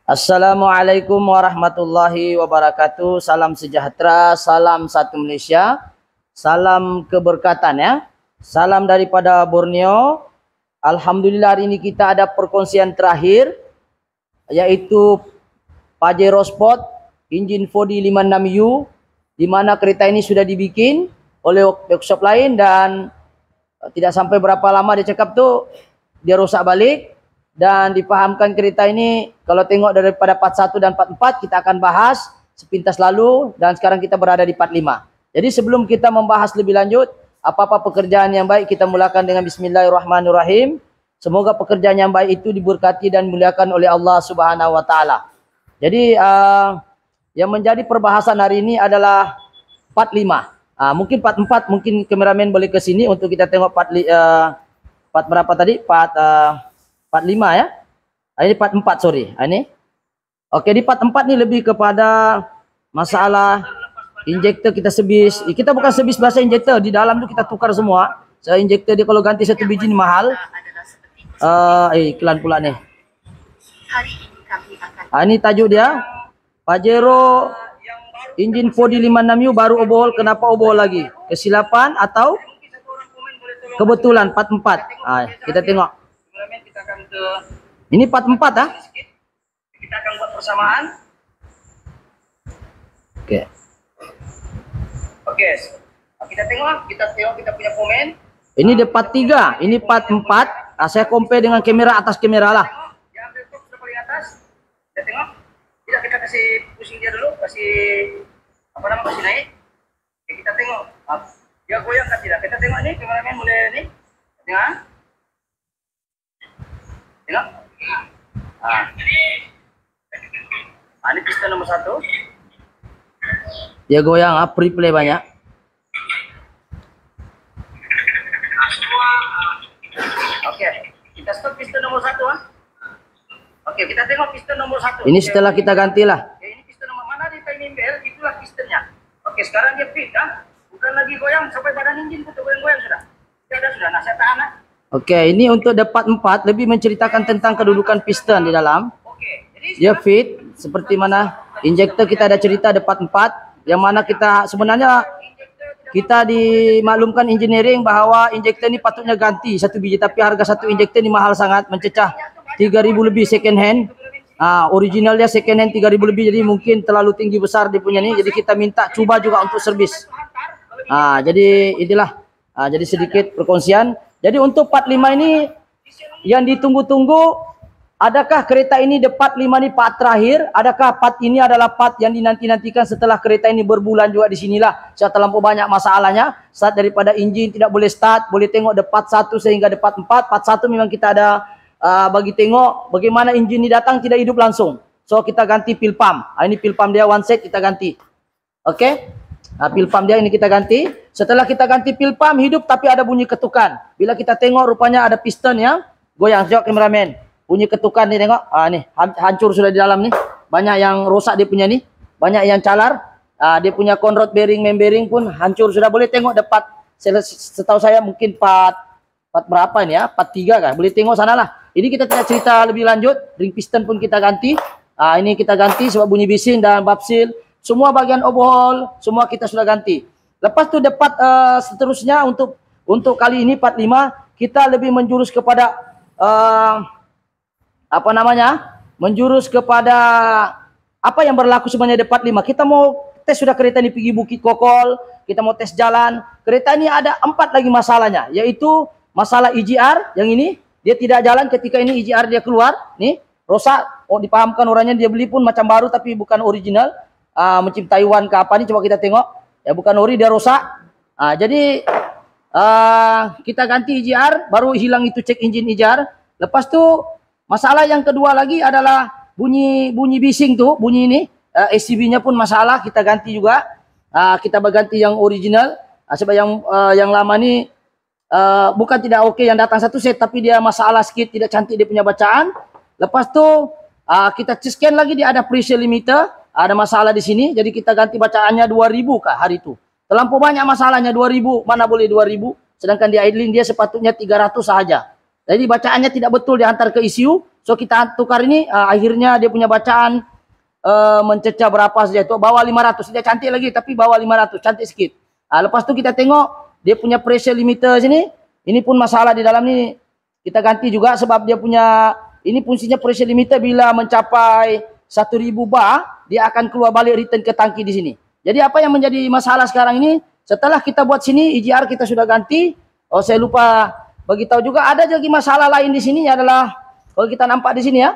Assalamualaikum warahmatullahi wabarakatuh. Salam sejahtera, salam satu Malaysia, salam keberkatan ya. Salam daripada Borneo. Alhamdulillah hari ini kita ada perkongsian terakhir, yaitu Pajero Sport Engine 4D 56U, di mana kereta ini sudah dibikin oleh workshop lain dan tidak sampai berapa lama dia cakap tuh dia rosak balik. Dan dipahamkan kereta ini, kalau tengok daripada part 1 dan part 4, kita akan bahas sepintas lalu, dan sekarang kita berada di part 5. Jadi sebelum kita membahas lebih lanjut, apa-apa pekerjaan yang baik kita mulakan dengan Bismillahirrahmanirrahim. Semoga pekerjaan yang baik itu diberkati dan dimuliakan oleh Allah Subhanahu Wa Taala. Jadi yang menjadi perbahasan hari ini adalah part 5. Mungkin part 4, mungkin kameramen boleh ke sini untuk kita tengok part berapa tadi? Part 5 ya. Ini part 4, sorry. Ini. Oke, di part 4 ni lebih kepada masalah injektor kita servis. Kita bukan servis bahasa injektor, di dalam tu kita tukar semua. Saya injektor dia kalau ganti satu biji ni mahal. Iklan pula ni. Ini tajuk dia. Pajero Engine 4D 56U baru overhaul. Kenapa overhaul lagi? Kesilapan atau kebetulan part 4. Kita tengok. Ini part 4 Kita akan buat persamaan. Oke. Kita tengok kita punya komen. Ini di part 3, ini part 4. Saya compare dengan kamera atas kamera lah. Yang laptop sudah paling atas. Kita tengok. Tidak, kita kasih pusing dia dulu, kasih kasih naik. Oke, kita tengok. Dia goyang kan tidak? Kita tengok nih, kameramen mulai nih. Tengok. Tengok. Ini piston nomor 1. Dia goyang, pre-play banyak. Oke, kita stop piston nomor 1 Oke, kita tengok piston nomor 1. Ini setelah kita gantilah. Ini piston nomor mana di timing belt, itulah pistonnya. Oke, sekarang dia fit bukan lagi goyang sampai badan engine putar goyang-goyang sudah. Sudah. Nah, saya tahan Oke, ini untuk part 4 lebih menceritakan tentang kedudukan piston di dalam. Dia fit seperti mana injektor kita ada cerita part 4 yang mana kita sebenarnya kita dimaklumkan engineering bahwa injektor ini patutnya ganti satu biji, tapi harga satu injektor ini mahal sangat, mencecah 3.000 lebih second hand. Originalnya second hand 3.000 lebih, jadi mungkin terlalu tinggi besar dia punya nih. Jadi kita minta coba juga untuk servis. Jadi inilah jadi sedikit perkongsian. Jadi untuk part 5 ini yang ditunggu-tunggu, adakah kereta ini part 5 ini part terakhir? Adakah part ini adalah part yang dinanti-nantikan setelah kereta ini berbulan juga di sinilah? Saya terlampau banyak masalahnya. Saat daripada engine tidak boleh start, boleh tengok part 1 sehingga part 4. Part 1 memang kita ada bagi tengok bagaimana engine ini datang tidak hidup langsung. So kita ganti pil pump. Ini pil pump dia one set kita ganti. Oke? Pil pump dia ini kita ganti. Setelah kita ganti pil pump hidup tapi ada bunyi ketukan. Bila kita tengok rupanya ada piston yang goyang. Jauh kameramen. Bunyi ketukan nih tengok. Nih hancur sudah di dalam nih. Banyak yang rosak dia punya nih. Banyak yang calar. Dia punya conrod bearing, main bearing pun hancur sudah. Boleh tengok dapat. Setahu saya mungkin part berapa ini ya? Part 3 kan. Boleh tengok sana lah. Ini kita tidak cerita lebih lanjut. Ring piston pun kita ganti. Ini kita ganti sebab bunyi bising dan bab seal. Semua bagian overhaul, semua kita sudah ganti. Lepas tu dapat seterusnya untuk kali ini part 5 kita lebih menjurus kepada menjurus kepada apa yang berlaku sebenarnya di part 5. Kita mau tes sudah kereta ini pergi Bukit Kokol, kita mau tes jalan. Kereta ini ada 4 lagi masalahnya, yaitu masalah EGR yang ini dia tidak jalan ketika ini EGR dia keluar, nih rosak. Dipahamkan orangnya dia beli pun macam baru tapi bukan original. Macam Taiwan ke apa nih, coba kita tengok ya, bukan ori, dia rosak. Jadi kita ganti EGR, baru hilang itu cek engine EGR. Lepas tu masalah yang kedua lagi adalah bunyi bising tuh, bunyi ini ACB nya pun masalah, kita ganti juga. Kita berganti yang original. Sebab yang lama ni bukan tidak oke, yang datang satu set tapi dia masalah sedikit, tidak cantik dia punya bacaan. Lepas tu kita scan lagi, dia ada pressure limiter. Ada masalah di sini, jadi kita ganti bacaannya 2000 kah hari itu. Terlampau banyak masalahnya 2000, mana boleh 2000, sedangkan di idling dia sepatutnya 300 sahaja. Jadi bacaannya tidak betul, dihantar ke ECU. So kita tukar ini, akhirnya dia punya bacaan mencecah berapa saja, itu bawah 500. Tidak cantik lagi tapi bawah 500, cantik sedikit. Lepas itu kita tengok dia punya pressure limiter sini, ini pun masalah di dalam ini. Kita ganti juga sebab dia punya, ini fungsinya pressure limiter bila mencapai 1000 bar, dia akan keluar balik return ke tangki di sini. Jadi apa yang menjadi masalah sekarang ini, setelah kita buat sini, EGR kita sudah ganti. Oh, saya lupa beritahu juga, ada lagi masalah lain di sini adalah, kalau kita nampak di sini ya,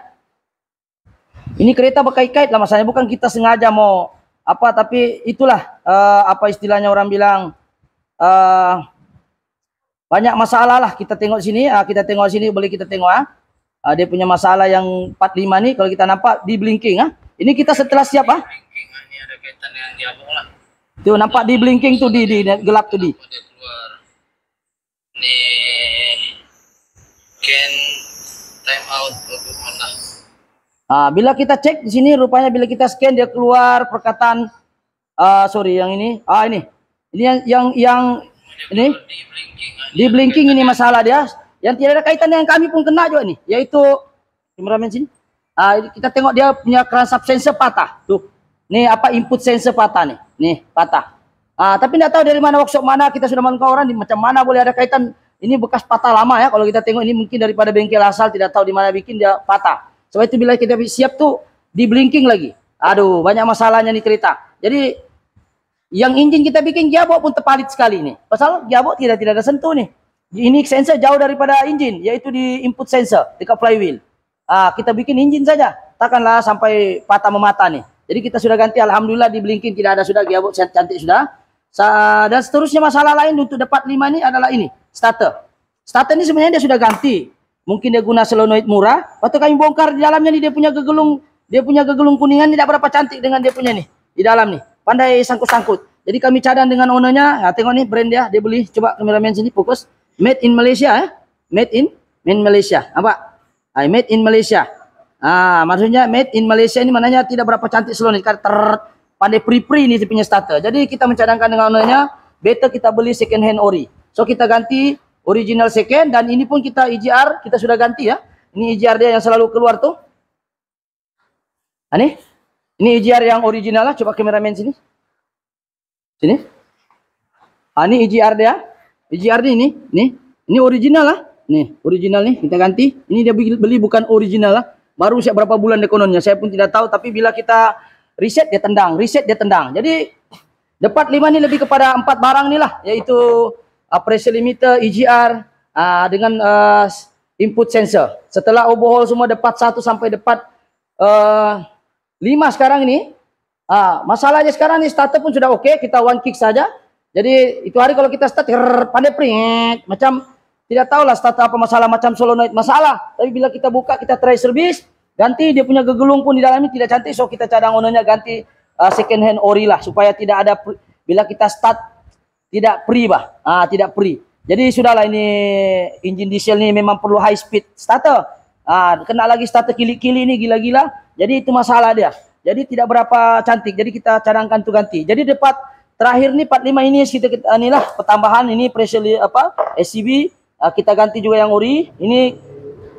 ini kereta berkait-kait lah masalahnya, bukan kita sengaja mau apa, tapi itulah apa istilahnya orang bilang, banyak masalah lah. Kita tengok sini, kita tengok sini, boleh kita tengok dia punya masalah yang 45 nih, kalau kita nampak di blinking ini kita setelah siap ini ada kaitan dengan diabok lah. Tuh nampak di blinking tuh, di gelap tuh di. Nih can time out mana? Bila kita cek di sini, rupanya bila kita scan dia keluar perkataan, sorry yang ini, ini yang ini di blinking ini masalah dia, yang tidak ada kaitan dengan kami pun kena juga nih, yaitu kameramen sini. Kita tengok dia punya crankshaft sensor patah tuh. Nih apa input sensor patah nih patah. Tapi tidak tahu dari mana workshop mana, kita sudah melakukan orang di macam mana boleh ada kaitan. Ini bekas patah lama ya, kalau kita tengok ini mungkin daripada bengkel asal, tidak tahu di mana bikin dia patah. Sebab itu bila kita siap tuh di blinking lagi. Aduh, banyak masalahnya nih kereta. Jadi yang engine kita bikin gearbox pun terpalit sekali nih. Pasal gearbox tidak ada sentuh nih. Ini sensor jauh daripada engine, yaitu di input sensor dekat flywheel. Kita bikin engine saja, takkanlah sampai patah memata nih. Jadi kita sudah ganti, alhamdulillah di blinking tidak ada sudah, gearbox cantik sudah. Dan seterusnya masalah lain untuk dapat 5 ini adalah ini, starter. Starter ini sebenarnya dia sudah ganti. Mungkin dia guna solenoid murah. Waktu kami bongkar di dalamnya nih, dia punya gegelung kuningan tidak berapa cantik dengan dia punya nih di dalam nih. Pandai sangkut-sangkut. Jadi kami cadang dengan ownernya. Tengok nih brand dia beli. Coba kameramen sini fokus. Made in Malaysia Made in Malaysia. Apa? Made in Malaysia. Maksudnya made in Malaysia ini maknanya tidak berapa cantik solenoid. Pandai pri-pri nih dia punya starter. Jadi kita mencadangkan dengan ownernya. Better kita beli second hand ori. So kita ganti original second, dan ini pun kita EGR kita sudah ganti ya. Ini EGR dia yang selalu keluar tuh. Ini EGR yang original lah. Coba kameramen sini. Sini. Ini EGR dia. EGR ini original lah. Nih, original nih kita ganti. Ini dia beli bukan original lah. Baru siap berapa bulan dekononnya. Saya pun tidak tahu, tapi bila kita reset dia tendang. Jadi dapat 5 ini lebih kepada 4 barang nih lah, yaitu pressure limiter, EGR, dengan input sensor. Setelah overhaul semua dapat 1 sampai dapat 5 sekarang ini. Masalahnya sekarang nih starter pun sudah oke, kita one kick saja. Jadi itu hari kalau kita start pandai pringet, macam tidak tahu lah starter apa masalah, macam solenoid masalah. Tapi bila kita buka, kita try service, ganti dia punya gegelung pun di dalamnya tidak cantik, so kita cadang ownernya ganti second hand ori lah, supaya tidak ada bila kita start tidak free tidak free. Jadi sudahlah, ini engine diesel ni memang perlu high speed starter. Kena lagi starter kili-kili ni gila-gila. Jadi itu masalah dia. Jadi tidak berapa cantik. Jadi kita cadangkan tu ganti. Jadi dapat terakhir ni 45 ini kita inilah pertambahan ini pressure SCB, kita ganti juga yang ori. Ini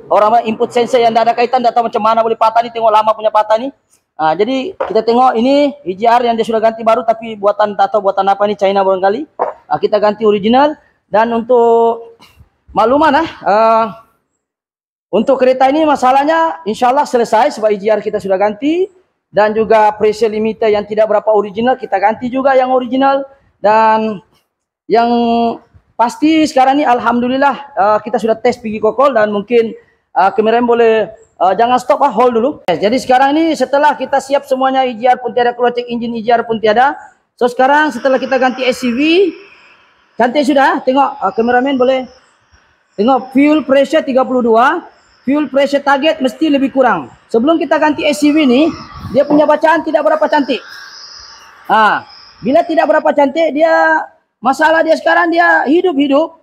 orang input sensor yang tidak ada kaitan, tidak tahu macam mana boleh patah ni, tengok lama punya patah ni. Jadi kita tengok ini EGR yang dia sudah ganti baru, tapi buatan tak tahu buatan apa ni, China barangkali. Kita ganti original. Dan untuk makluman untuk kereta ini masalahnya insyaallah selesai sebab EGR kita sudah ganti, dan juga pressure limiter yang tidak berapa original kita ganti juga yang original. Dan yang pasti sekarang ini alhamdulillah kita sudah tes pergi kokol, dan mungkin kameramen boleh jangan stop, hold dulu. Jadi sekarang ini setelah kita siap semuanya, EGR pun tiada, keluar cek engine EGR pun tiada. So sekarang setelah kita ganti SCV, cantik sudah. Tengok kameramen boleh tengok fuel pressure 32, fuel pressure target mesti lebih kurang. Sebelum kita ganti SCV ni, dia punya bacaan tidak berapa cantik. Bila tidak berapa cantik, dia masalah dia sekarang dia hidup,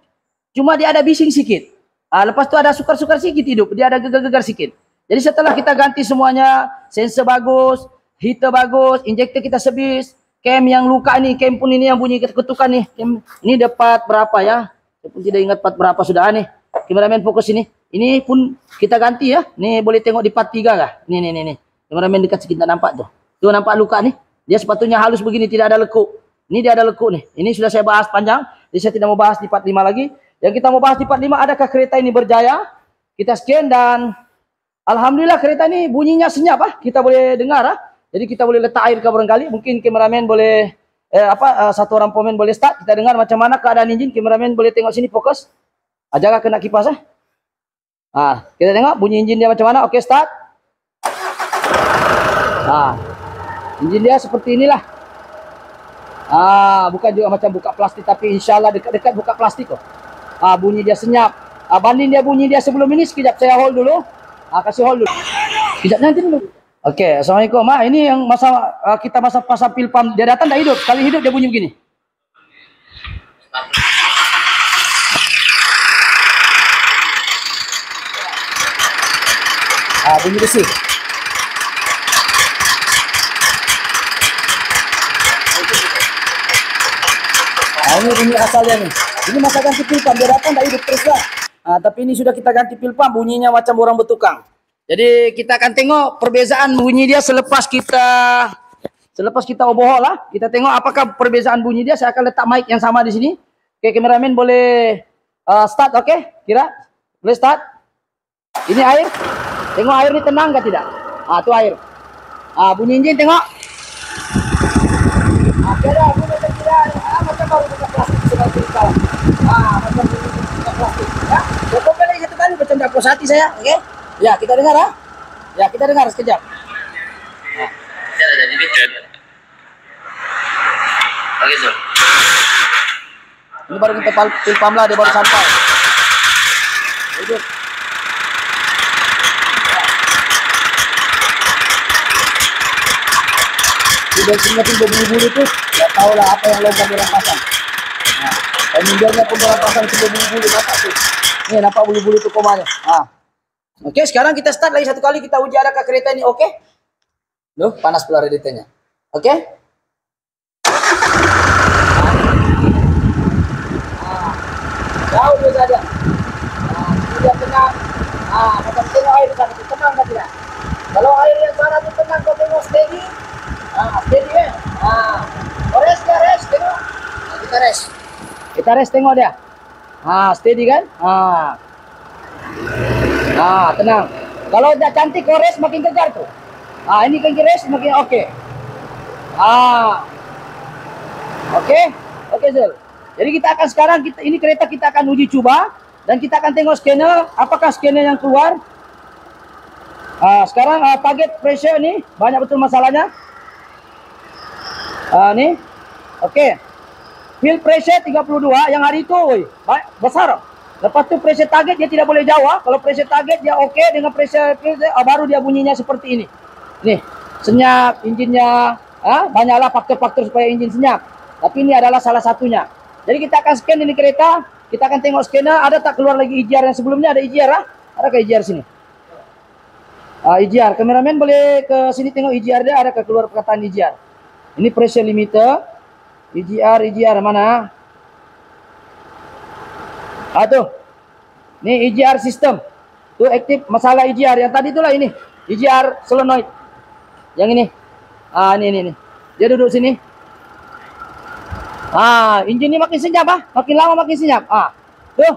cuma dia ada bising sikit. Lepas tu ada sukar-sukar sikit hidup, dia ada gegar-gegar sikit. Jadi setelah kita ganti semuanya, sensor bagus, heater bagus, injektor kita servis, cam yang luka nih, cam pun ini yang bunyi ketukan nih. Cam, ini dapat berapa ya? Saya pun tidak ingat berapa sudah nih. Kameramen fokus ini. Ini pun kita ganti ya. Nih boleh tengok di part 3 kah? Nih. Kameramen dekat sedikit nampak tuh. Tuh nampak luka nih. Dia sepatunya halus begini, tidak ada lekuk. Ini dia ada lekuk nih. Ini sudah saya bahas panjang. Jadi saya tidak mau bahas di part 5 lagi. Yang kita mau bahas di part 5, adakah kereta ini berjaya? Kita scan dan alhamdulillah kereta ini bunyinya senyap ah. Kita boleh dengar ah. Jadi kita boleh letak air ke barangkali. Mungkin kameramen boleh satu orang pemain boleh start. Kita dengar macam mana keadaan enjin. Kameramen boleh tengok sini fokus. Jaga kena kipas ah. Kita tengok bunyi enjin dia macam mana. Oke, start. Enjin dia seperti inilah. Bukan juga macam buka plastik, tapi insyaallah dekat-dekat buka plastik kok. Bunyi dia senyap. Banding dia bunyi dia sebelum ini, sekejap saya hold dulu. Kasih hold dulu. Sekejap nanti dulu. Oke, assalamualaikum. Ini yang kita pasang pil pump. Dia datang dah hidup. Sekali hidup dia bunyi begini. Bunyi besi. Ini bunyi asalnya nih. Ini masa ganti pil pump. Dia datang dah hidup terus lah. Tapi ini sudah kita ganti pil pump. Bunyinya macam orang bertukang. Jadi kita akan tengok perbezaan bunyi dia selepas kita overhaul lah. Kita tengok apakah perbezaan bunyi dia. Saya akan letak mic yang sama di sini. Oke, kameramen boleh start, oke? Kira boleh start. Ini air. Tengok air ini tenang ke tidak? Itu air. Bunyi enjin tengok. Ada bunyi tidak. Macam baru buka plastik sebagai cerita. Macam buka plastik. Ya. Cukup lagi satu kali macam tak puas hati saya, oke? Ya, kita dengar ah. Ya, kita dengar sekejap. Saya ada di bikin. Oke, so. Ini baru kita pil pump lah, dia baru sampai. Hidup. Di bensinnya pun berbulu-bulu tuh, ya tahu lah apa yang logam orang pasang. Minjarnya pun orang pasang itu berbulu-bulu, nampak tuh. Nih, nampak bulu-bulu tuh komanya. Oke, sekarang kita start lagi satu kali, kita uji adakah kereta ini oke. Loh, panas pula radiatornya. Oke. Jauh dia saja. Dia tenang. Macam tengok air di sana, tenang kan tidak? Kalau air yang sana itu tenang, kau tengok steady. Steady ya. Rest dia, rest, tengok. Kita rest. Kita rest, tengok dia. Steady kan? Tenang. Kalau dah cantik kau rest, makin kejar tuh. Ini kan rest, makin oke. Oke Zul. Jadi kita akan sekarang ini kereta kita akan uji coba dan kita akan tengok scanner, apakah scanner yang keluar. Sekarang target pressure ni banyak betul masalahnya. Ni. Oke. Field pressure 32 yang hari itu besar. Lepas tu pressure target dia tidak boleh jauh. Kalau pressure target dia oke, dengan pressure baru dia bunyinya seperti ini. Nih, senyap enjinnya. Banyaklah faktor-faktor supaya enjin senyap. Tapi ini adalah salah satunya. Jadi kita akan scan ini kereta. Kita akan tengok scanner. Ada tak keluar lagi EGR yang sebelumnya? Ada EGR Adakah EGR sini? EGR. Kameramen boleh ke sini tengok EGR dia. Adakah keluar perkataan EGR? Ini pressure limiter. EGR mana? Tuh. Ini EGR system. Tuh aktif masalah EGR. Yang tadi itulah ini. EGR solenoid. Yang ini. Ini. Dia duduk sini. Enjin ini makin senyap makin lama makin senyap. Tuh.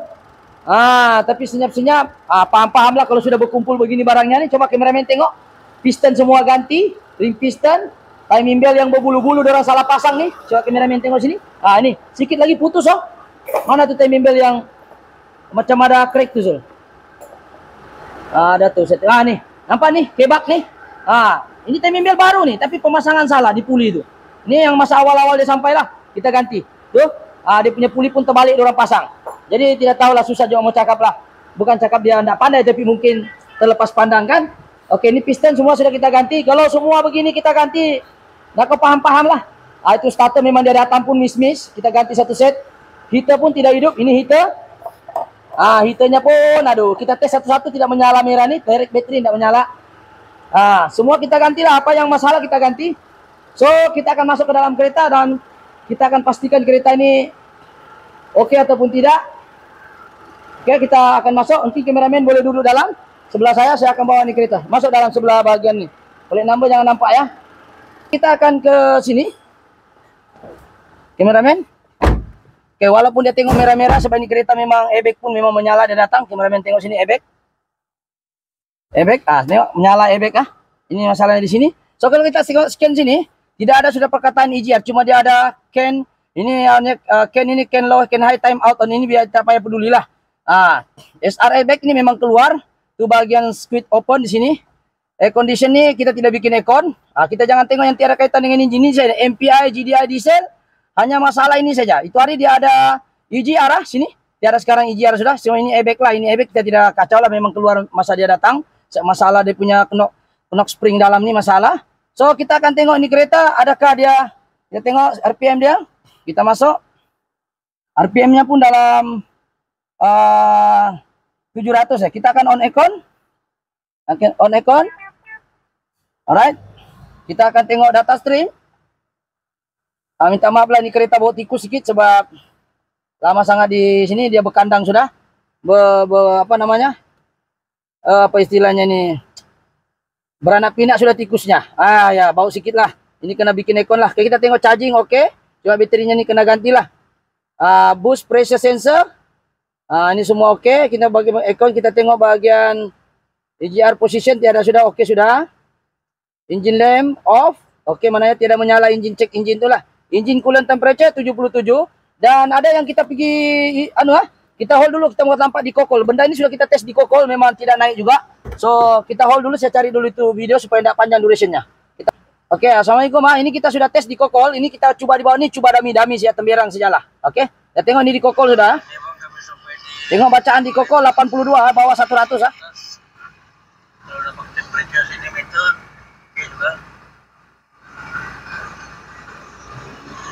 Tapi senyap-senyap. Paham-paham lah kalau sudah berkumpul begini barangnya nih. Coba kameramen tengok. Piston semua ganti. Ring piston. Timing bell yang berbulu-bulu orang salah pasang nih. Coba kameramen tengok sini. Ini sedikit lagi putus Mana tuh timing bell yang macam ada crack tuh Zul? Ada tuh. Nih. Nampak nih kebak nih. Ini timing bell baru nih, tapi pemasangan salah di puli itu. Ini yang masa awal-awal dia sampai lah. Kita ganti. Tuh, dia punya puli pun terbalik orang pasang. Jadi tidak tahulah, susah juga mau cakap lah. Bukan cakap dia tidak pandai, tapi mungkin terlepas pandang kan. Oke, ini piston semua sudah kita ganti. Kalau semua begini kita ganti, nggak kau paham-paham lah. Itu starter memang dia datang pun miss. Kita ganti satu set. Heater pun tidak hidup. Ini heater. Heaternya pun, kita tes satu-satu tidak menyala merah nih. Direct battery tidak menyala. Semua kita gantilah. Apa yang masalah kita ganti. So, kita akan masuk ke dalam kereta dan kita akan pastikan kereta ini oke ataupun tidak. Oke, kita akan masuk. Nanti kameramen boleh duduk dalam. Sebelah saya akan bawa ini kereta. Masuk dalam sebelah bagian ini. Boleh nambah, jangan nampak ya. Kita akan ke sini. Kameramen. Oke, walaupun dia tengok merah-merah, sebab ini kereta memang airbag pun memang menyala, dia datang. Kameramen tengok sini airbag. Airbag, tengok menyala airbag Ini masalahnya di sini. So kalau kita scan sini, tidak ada sudah perkataan EGR, cuma dia ada can. Ini hanya can ini can low, can high, time out. Ini biar tak payah pedulilah. SR airbag ini memang keluar. Itu bagian squid open di sini. Air condition ni kita tidak bikin aircon. Kita jangan tengok yang tiada kaitan dengan engine ini saja. MPI, GDI, diesel. Hanya masalah ini saja. Itu hari dia ada EGR sini. Tiada sekarang EGR sudah. Semua ini airbag lah. Ini airbag kita tidak kacau lah. Memang keluar masa dia datang. Masalah dia punya knock spring dalam ni masalah. So kita akan tengok ini kereta. Adakah dia tengok RPM dia. Kita masuk. RPM-nya pun dalam 700 ya. Kita akan on aircon. On aircon. Alright. Kita akan tengok data stream. Minta maaf lah, ini kereta bawa tikus sedikit sebab lama sangat di sini, dia berkandang sudah. Apa namanya? Apa istilahnya ni? Beranak pinak sudah tikusnya. Ya, bau sedikit lah. Ini kena bikin aircon lah. Kita tengok charging oke. Cuma baterinya ni kena gantilah. Boost pressure sensor. Ini semua oke. Kita bagi aircon, kita tengok bahagian EGR position tiada sudah oke sudah. Engine lamp off. Oke, mananya tiada menyala engine, cek engine tu lah. Engine coolant temperature 77. Dan ada yang kita pergi kita hold dulu, kita buat nampak di kokol. Benda ini sudah kita tes di kokol, memang tidak naik juga. So kita hold dulu, saya cari dulu itu video supaya tidak panjang durationnya. Oke, assalamualaikum. Ini kita sudah tes di kokol. Ini kita coba di bawah ini, coba dami saya temberang sajalah. Oke, ya tengok ini di kokol sudah. Tengok bacaan di kokol 82 bawah 100 Kalau dapat temperature sini meter, oke juga.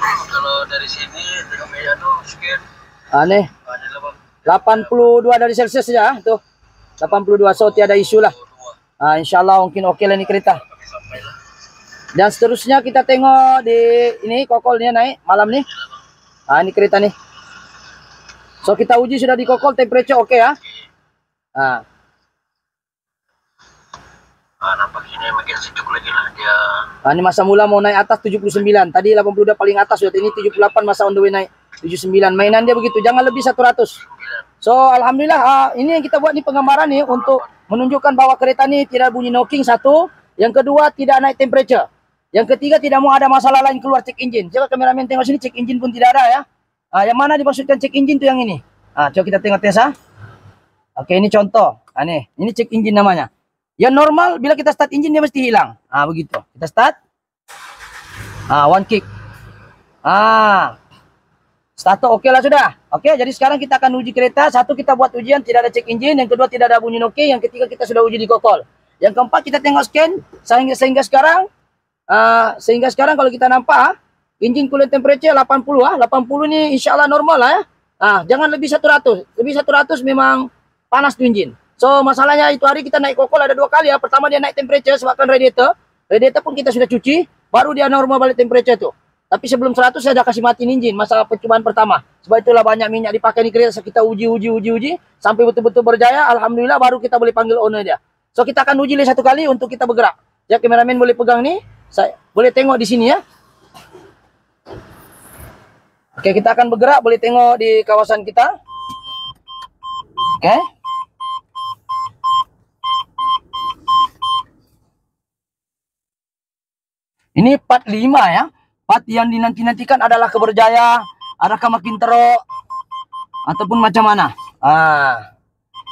Kalau dari sini tengok meja tu scan. Aneh. 82 dari Celsius saja tuh. 82, so tiada isu lah. Insyaallah mungkin oke lah ini kereta. Dan seterusnya kita tengok di ini kokolnya naik malam nih. Ini kereta nih. So kita uji sudah di kokol, temperature oke ya. Nampak sini makin sejuk lagi lah dia. Ini masa mula mau naik atas 79. Tadi 82 paling atas sudah, ini 78 masa on the way naik 79. Mainan dia begitu, jangan lebih 100. So alhamdulillah ini yang kita buat nih penggambaran nih untuk menunjukkan bahwa kereta ini tidak bunyi knocking satu, yang kedua tidak naik temperature, yang ketiga tidak mau ada masalah lain keluar cek engine. Coba kameramen tengok sini, cek engine pun tidak ada ya. Yang mana dimaksudkan cek engine tuh yang ini. Coba kita tengok tes Oke, ini contoh. Ini cek engine namanya. Yang normal bila kita start engine dia mesti hilang. Begitu. Kita start. One kick. Starter oke lah sudah. Oke, jadi sekarang kita akan uji kereta. Satu, kita buat ujian tidak ada cek engine. Yang kedua, tidak ada bunyi knocking. Yang ketiga, kita sudah uji di kokol. Yang keempat, kita tengok scan sehingga sekarang kalau kita nampak engine coolant temperature 80 80 ni insyaallah normal lah ya. Jangan lebih 100. Lebih 100 memang panas tu engine. So masalahnya itu hari kita naik kokol ada 2 kali ya. Pertama dia naik temperature sebabkan radiator. Radiator pun kita sudah cuci, baru dia normal balik temperature tu. Tapi sebelum 100 saya dah kasih mati engine masa percobaan pertama. Sebab itulah banyak minyak dipakai di kereta. Kita uji sampai betul-betul berjaya. Alhamdulillah baru kita boleh panggil owner dia. So kita akan uji lagi 1 kali untuk kita bergerak. Ya, kameramen boleh pegang ni. Saya boleh tengok di sini ya. Oke, kita akan bergerak, boleh tengok di kawasan kita. Oke. Ini part 5 ya. Part yang dinanti-nantikan adalah keberjaya, adakah makin teruk ataupun macam mana.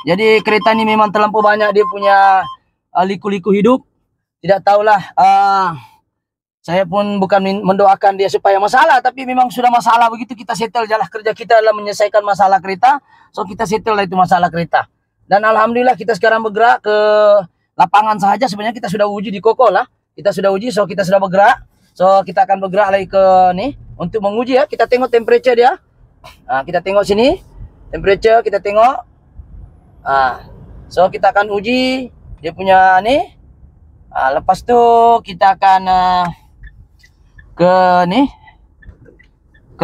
Jadi kereta ini memang terlampau banyak dia punya liku-liku hidup. Tidak tahulah, saya pun bukan mendoakan dia supaya masalah, tapi memang sudah masalah begitu, kita settle jalan kerja kita adalah menyelesaikan masalah kereta. So kita settle lah itu masalah kereta. Dan alhamdulillah kita sekarang bergerak ke lapangan sahaja. Sebenarnya kita sudah uji di kokol lah. Kita sudah uji, so kita sudah bergerak. So kita akan bergerak lagi ke ni untuk menguji ya. Kita tengok temperature dia. Kita tengok sini temperature, kita tengok. So kita akan uji dia punya ni. Lepas tu kita akan ke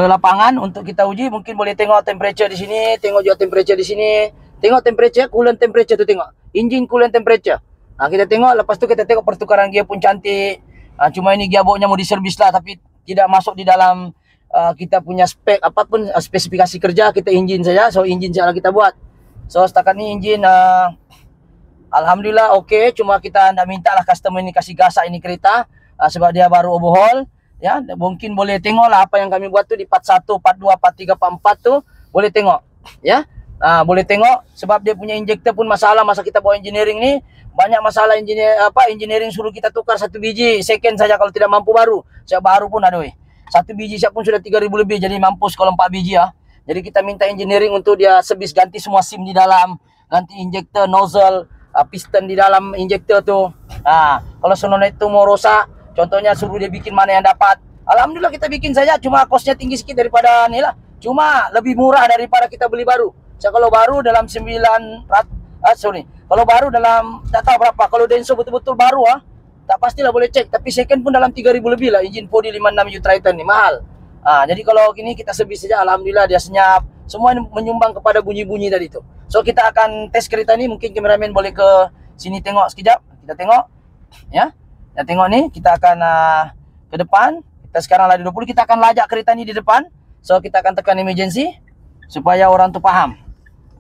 lapangan untuk kita uji. Mungkin boleh tengok temperature di sini, tengok juga temperature di sini. Tengok temperature, coolant temperature tu tengok. Engine coolant temperature. Kita tengok, lepas tu kita tengok pertukaran gear pun cantik. Cuma ini gearboxnya mau diservis lah, tapi tidak masuk di dalam kita punya spek apapun, spesifikasi kerja kita engine saja. So engine saja kita buat. So setakat ni engine alhamdulillah okey, cuma kita nak minta lah customer ni kasih gasak ini kereta sebab dia baru overhaul ya. Mungkin boleh tengok lah apa yang kami buat tu di part 1, part 2, part 3, part 4 tu boleh tengok ya. Boleh tengok sebab dia punya injektor pun masalah masa kita bawa engineering ni. Banyak masalah engineering suruh kita tukar 1 biji second saja kalau tidak mampu baru. Siap baru pun ada 1 biji siap pun sudah 3,000 lebih, jadi mampus kalau 4 biji ya. Jadi kita minta engineering untuk dia servis, ganti semua sim di dalam, ganti injektor, nozzle, piston di dalam injektor tu. Kalau solenoid tu mau rosak, contohnya suruh dia bikin mana yang dapat. Alhamdulillah kita bikin saja, cuma kosnya tinggi sikit daripada ni lah. Cuma lebih murah daripada kita beli baru. So kalau baru dalam 900, kalau baru dalam tak tahu berapa. Kalau Denso betul-betul baru tak pastilah boleh cek. Tapi second pun dalam 3,000 lebih lah. Engine 4D 56 U Triton ni mahal. Jadi kalau gini kita servis saja, alhamdulillah dia senyap. Semua menyumbang kepada bunyi-bunyi tadi tu. So kita akan tes kereta ni. Mungkin kameramen boleh ke sini tengok sekejap. Kita tengok ya. Kita tengok ni, kita akan ke depan. Kita sekarang lagi 20, kita akan lajak kereta ni di depan. So kita akan tekan emergency supaya orang tu faham.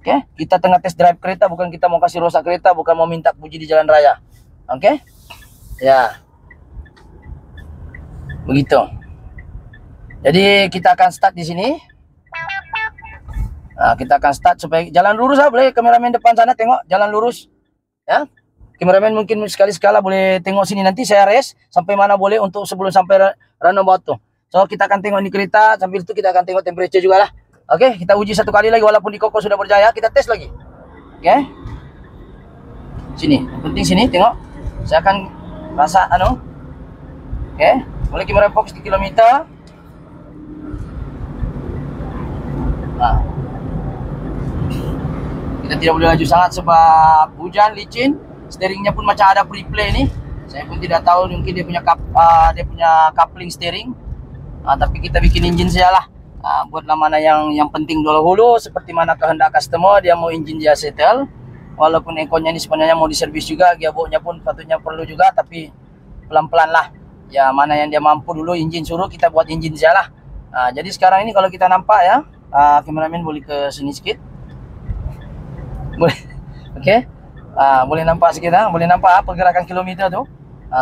Okey, kita tengah test drive kereta, bukan kita mau kasih rosak kereta, bukan mau minta puji di jalan raya. Okey? Ya. Begitu. Jadi kita akan start di sini. Kita akan start supaya jalan lurus boleh kameramen depan sana tengok jalan lurus. Ya. Kameramen mungkin sekali-sekala boleh tengok sini, nanti saya rest sampai mana boleh untuk sebelum sampai runabout tu. So kita akan tengok ni kereta, sambil itu kita akan tengok temperature juga lah. Okey, kita uji 1 kali lagi walaupun di Koko sudah berjaya, kita tes lagi. Okey. Sini, penting sini tengok. Saya akan rasa Okey, boleh kamera fokus di kilometer. Kita tidak boleh laju sangat sebab hujan, licin. Steeringnya pun macam ada pre-play ni. Saya pun tidak tahu, mungkin dia punya coupling steering. Tapi kita bikin engine saja lah. Buatlah mana yang penting dulu, seperti mana kehendak customer. Dia mau engine dia settle, walaupun ekornya ini sebenarnya mau diservis juga, gearboxnya pun patutnya perlu juga, tapi pelan-pelan lah ya. Mana yang dia mampu dulu engine suruh kita buat engine saja lah. Jadi sekarang ini kalau kita nampak ya, kameramen boleh ke sini sedikit, boleh. Okey, boleh nampak sedikit boleh nampak pergerakan kilometer tu.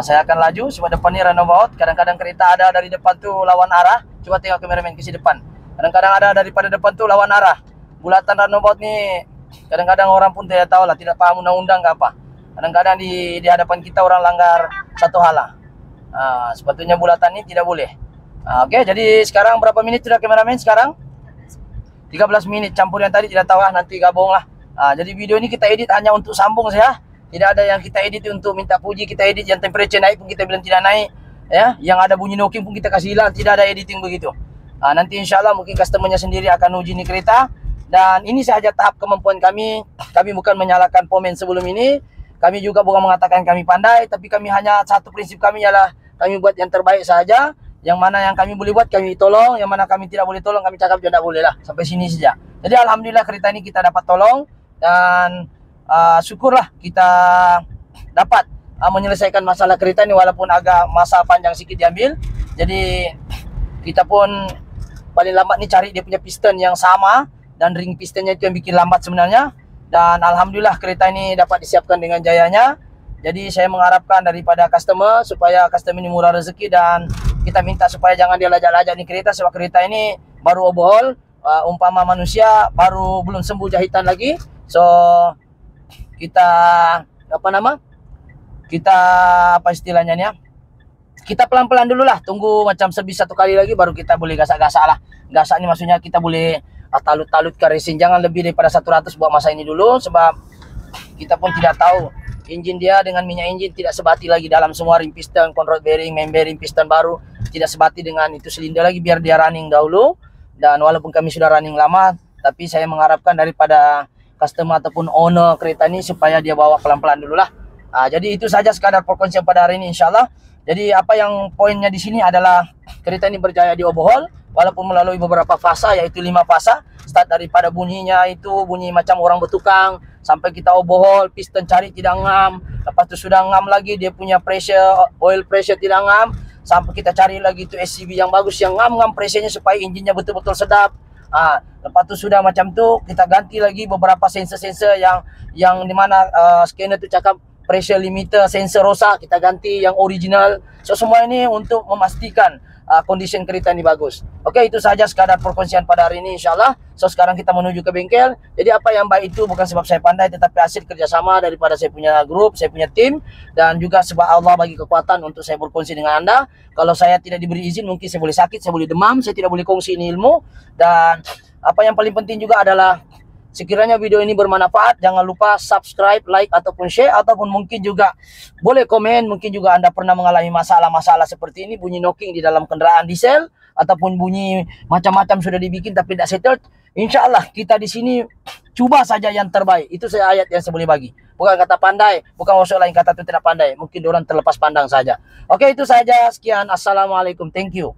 Saya akan laju sebab depan ni runabout. Kadang-kadang kereta ada dari depan tu lawan arah. Coba tengok kameramen ke sini depan. Kadang-kadang ada daripada depan tu lawan arah. Bulatan runabout ni kadang-kadang orang pun tidak tahu lah, tidak paham undang-undang ke apa. Kadang-kadang di hadapan kita orang langgar satu hal lah. Sepatutnya bulatan ni tidak boleh. Okey, jadi sekarang berapa minit sudah kameramen sekarang? 13 minit, campur yang tadi tidak tahu lah, nanti gabung lah. Jadi video ni kita edit hanya untuk sambung saja. Tidak ada yang kita edit untuk minta puji. Kita edit yang temperature naik pun kita bilang tidak naik ya. Yang ada bunyi knocking pun kita kasih hilang. Tidak ada editing begitu. Nanti insyaAllah mungkin customernya sendiri akan uji ni kereta. Dan ini sahaja tahap kemampuan kami. Kami bukan menyalahkan pemen sebelum ini. Kami juga bukan mengatakan kami pandai. Tapi kami hanya satu prinsip kami ialah kami buat yang terbaik sahaja. Yang mana yang kami boleh buat kami tolong. Yang mana kami tidak boleh tolong kami cakap tidak boleh lah. Sampai sini saja. Jadi alhamdulillah kereta ini kita dapat tolong. Dan syukurlah kita dapat menyelesaikan masalah kereta ini walaupun agak masa panjang sikit diambil. Jadi kita pun paling lambat ni cari dia punya piston yang sama, dan ring pistonnya itu yang bikin lambat sebenarnya. Dan alhamdulillah kereta ini dapat disiapkan dengan jayanya. Jadi saya mengharapkan daripada customer supaya customer ini murah rezeki, dan kita minta supaya jangan dia lajak-lajak ni kereta sebab kereta ini baru overhaul. Umpama manusia baru belum sembuh jahitan lagi. So kita apa istilahnya ni ya, kita pelan-pelan dulu lah, tunggu macam servis 1 kali lagi baru kita boleh gasak-gasak lah. Gasak ni maksudnya kita boleh talut-talut ke resin, jangan lebih daripada 100 buat masa ini dulu, sebab kita pun tidak tahu engine dia dengan minyak engine tidak sebati lagi dalam semua ring piston, control bearing, main bearing, piston baru tidak sebati dengan itu silinder lagi, biar dia running dahulu. Dan walaupun kami sudah running lama, tapi saya mengharapkan daripada customer ataupun owner kereta ni supaya dia bawa pelan-pelan dulu lah. Jadi itu saja sekadar perkongsian pada hari ini insyaAllah. Jadi apa yang poinnya di sini adalah kereta ini berjaya di overhaul, walaupun melalui beberapa fasa, yaitu 5 fasa. Start daripada bunyinya itu bunyi macam orang bertukang, sampai kita overhaul, piston cari tidak ngam, lepas tu sudah ngam lagi, dia punya pressure, oil pressure tidak ngam, sampai kita cari lagi itu SCV yang bagus, yang ngam-ngam pressure-nya supaya injinnya betul-betul sedap. Lepas tu sudah macam tu, kita ganti lagi beberapa sensor-sensor yang dimana scanner tu cakap pressure limiter, sensor rosak, kita ganti yang original. So semua ini untuk memastikan condition kereta ini bagus. Okey, itu saja sekadar perkongsian pada hari ini, insyaAllah. So sekarang kita menuju ke bengkel. Jadi apa yang baik itu bukan sebab saya pandai, tetapi hasil kerjasama daripada saya punya grup, saya punya tim, dan juga sebab Allah bagi kekuatan untuk saya berkongsi dengan anda. Kalau saya tidak diberi izin, mungkin saya boleh sakit, saya boleh demam, saya tidak boleh kongsi ini ilmu. Dan apa yang paling penting juga adalah, sekiranya video ini bermanfaat, jangan lupa subscribe, like, ataupun share, ataupun mungkin juga boleh komen. Mungkin juga anda pernah mengalami masalah-masalah seperti ini, bunyi knocking di dalam kendaraan diesel, ataupun bunyi macam-macam sudah dibikin tapi tidak settled. InsyaAllah kita di sini cuba saja yang terbaik. Itu saya ayat yang saya boleh bagi. Bukan kata pandai, bukan maksud lain kata itu tidak pandai. Mungkin orang terlepas pandang saja. Oke, itu saja. Sekian. Assalamualaikum. Thank you.